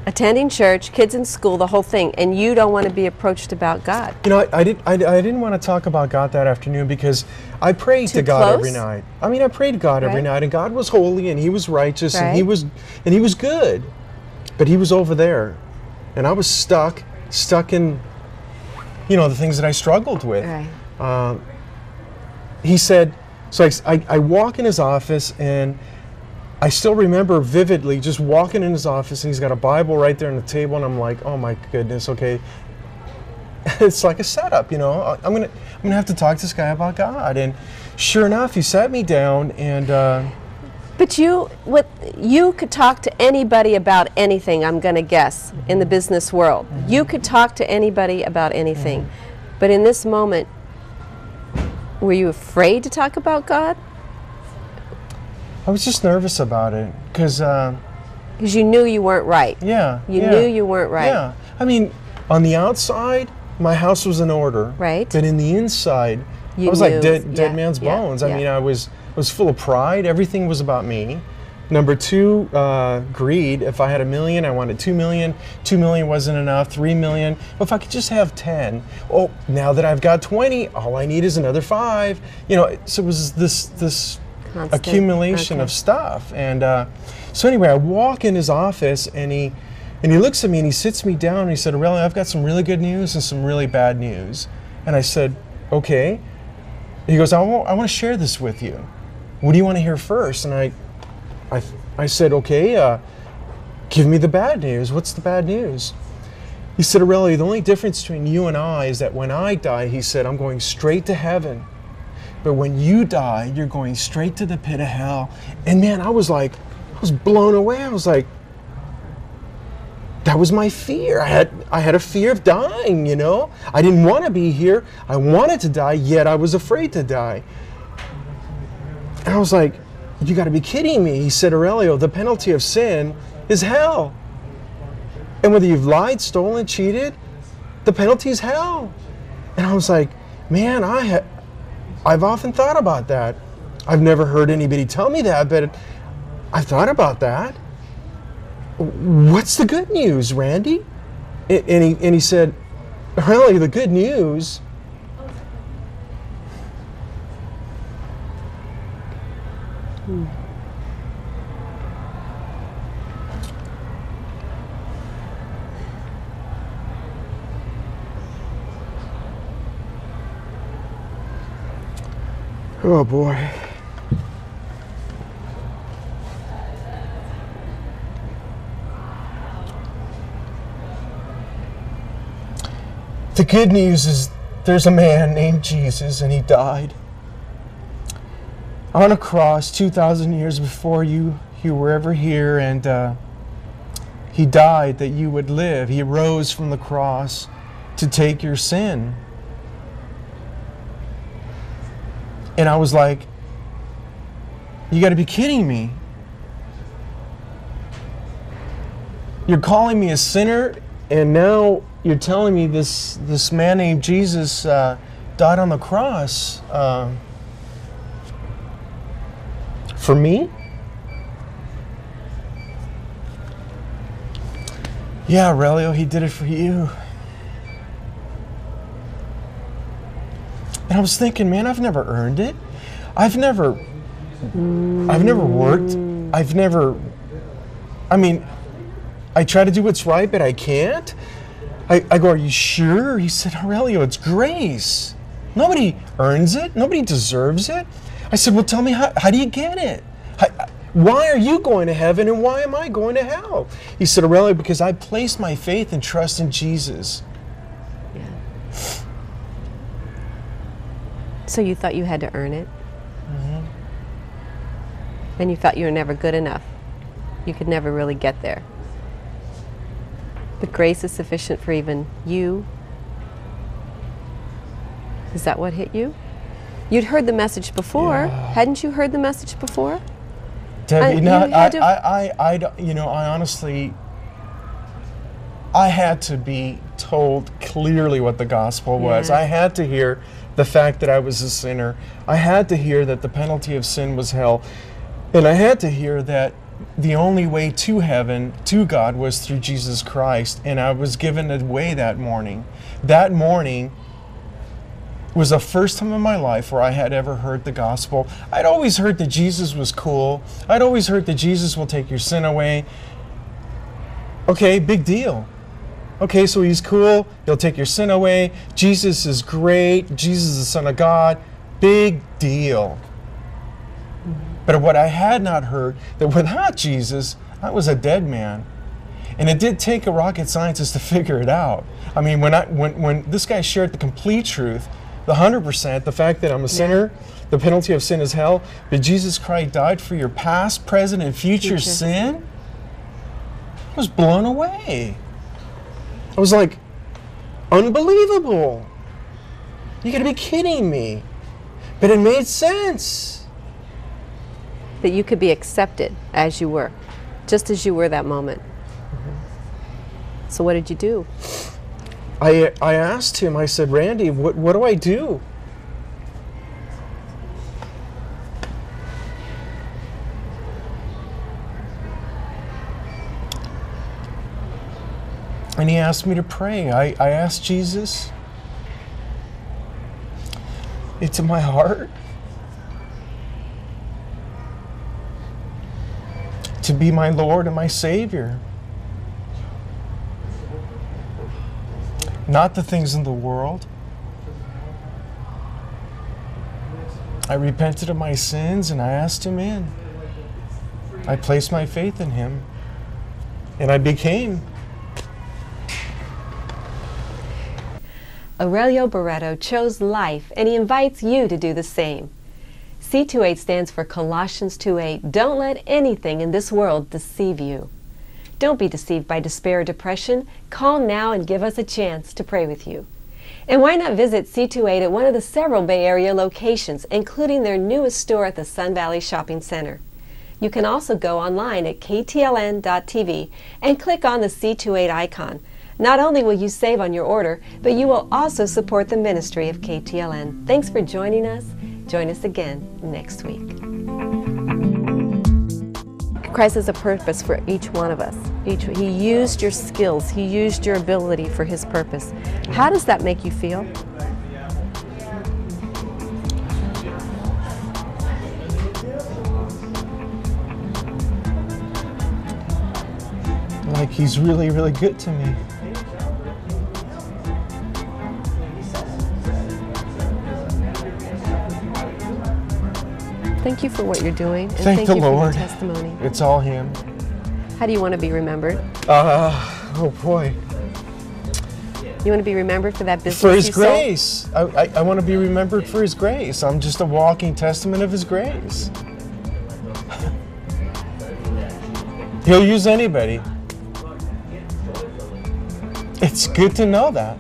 attending church, kids in school, the whole thing, and you don't want to be approached about God. You know, I didn't want to talk about God that afternoon because I prayed to God every night. I mean, I prayed to God every night, and God was holy, and He was righteous, and He was good, but He was over there, and I was stuck in, you know, the things that I struggled with. Right. He said, so I walk in his office, and I still remember vividly just walking in his office, and he's got a Bible right there on the table, and I'm like, oh my goodness, okay. It's like a setup, you know. I'm gonna have to talk to this guy about God, and sure enough, he sat me down, and. But you could talk to anybody about anything. I'm gonna guess in the business world, you could talk to anybody about anything, but in this moment, were you afraid to talk about God? I was just nervous about it because you knew you weren't right. Yeah. You knew you weren't right. Yeah. I mean, on the outside, my house was in order. Right. But in the inside, I was like dead man's bones. I mean, I was full of pride. Everything was about me. Number two, greed. If I had $1 million, I wanted $2 million. $2 million wasn't enough. $3 million. Well, if I could just have 10. Oh, now that I've got 20, all I need is another 5. You know, so it was this constant accumulation of stuff. And so anyway, I walk in his office, and he looks at me, and he sits me down, and he said, Aurelio, I've got some really good news and some really bad news. And I said, okay. He goes, I want to share this with you. What do you want to hear first? And I said, okay, give me the bad news. What's the bad news? He said, Aurelio, the only difference between you and I is that when I die, he said, I'm going straight to heaven. But when you die, you're going straight to the pit of hell. And man, I was blown away. I was like, that was my fear. I had a fear of dying, you know? I didn't want to be here. I wanted to die, yet I was afraid to die. And I was like, you got to be kidding me. He said, Aurelio, the penalty of sin is hell. And whether you've lied, stolen, cheated, the penalty is hell. And I was like, man, I've often thought about that. I've never heard anybody tell me that, but I've thought about that. What's the good news, Randy? And he said, really, the good news oh boy. The good news is there's a man named Jesus, and he died on a cross 2,000 years before you were ever here, and he died that you would live. He rose from the cross to take your sin. And I was like, you got to be kidding me. You're calling me a sinner, and now you're telling me this man named Jesus died on the cross for me? Yeah, Aurelio, he did it for you. And I was thinking, man, I've never earned it. I've never worked. I mean, I try to do what's right, but I can't. I go, are you sure? He said, Aurelio, it's grace. Nobody earns it. Nobody deserves it. I said, well, tell me, how do you get it? Why are you going to heaven, and why am I going to hell? He said, Aurelio, because I placed my faith and trust in Jesus. Yeah. So you thought you had to earn it? Mm-hmm. And you felt you were never good enough. You could never really get there. But grace is sufficient for even you. Is that what hit you? You'd heard the message before. Yeah. Hadn't you heard the message before? Debbie, I honestly, I had to be told clearly what the gospel was. I had to hear the fact that I was a sinner. I had to hear that the penalty of sin was hell. And I had to hear that the only way to heaven, to God, was through Jesus Christ, and I was given a way that morning. That morning was the first time in my life where I had ever heard the gospel. I'd always heard that Jesus was cool. I'd always heard that Jesus will take your sin away. Okay, big deal. Okay, so he's cool. He'll take your sin away. Jesus is great. Jesus is the Son of God. Big deal. But what I had not heard, that without Jesus, I was a dead man. And it did take a rocket scientist to figure it out. I mean, when this guy shared the complete truth, the 100%, the fact that I'm a sinner, the penalty of sin is hell, but Jesus Christ died for your past, present, and future sin, I was blown away. I was like, unbelievable. You gotta be kidding me. But it made sense. That you could be accepted as you were, just as you were that moment. So what did you do? I asked him, I said, Randy, what do I do? And he asked me to pray. I asked Jesus into my heart to be my Lord and my Savior. Not the things in the world. I repented of my sins and I asked him in. I placed my faith in him and I became. Aurelio Barreto chose life, and he invites you to do the same. C28 stands for Colossians 2:8. Don't let anything in this world deceive you. Don't be deceived by despair or depression. Call now and give us a chance to pray with you. And why not visit C28 at one of the several Bay Area locations, including their newest store at the Sun Valley Shopping Center. You can also go online at ktln.tv and click on the C28 icon. Not only will you save on your order, but you will also support the ministry of KTLN. Thanks for joining us. Join us again next week. Christ has a purpose for each one of us. He used your skills. He used your ability for His purpose. How does that make you feel? Like He's really, really good to me. Thank you for what you're doing, and thank the you Lord. For your testimony. It's all Him. How do you want to be remembered? Oh boy. You want to be remembered for that business for His you grace. I want to be remembered for His grace. I'm just a walking testament of His grace. He'll use anybody. It's good to know that.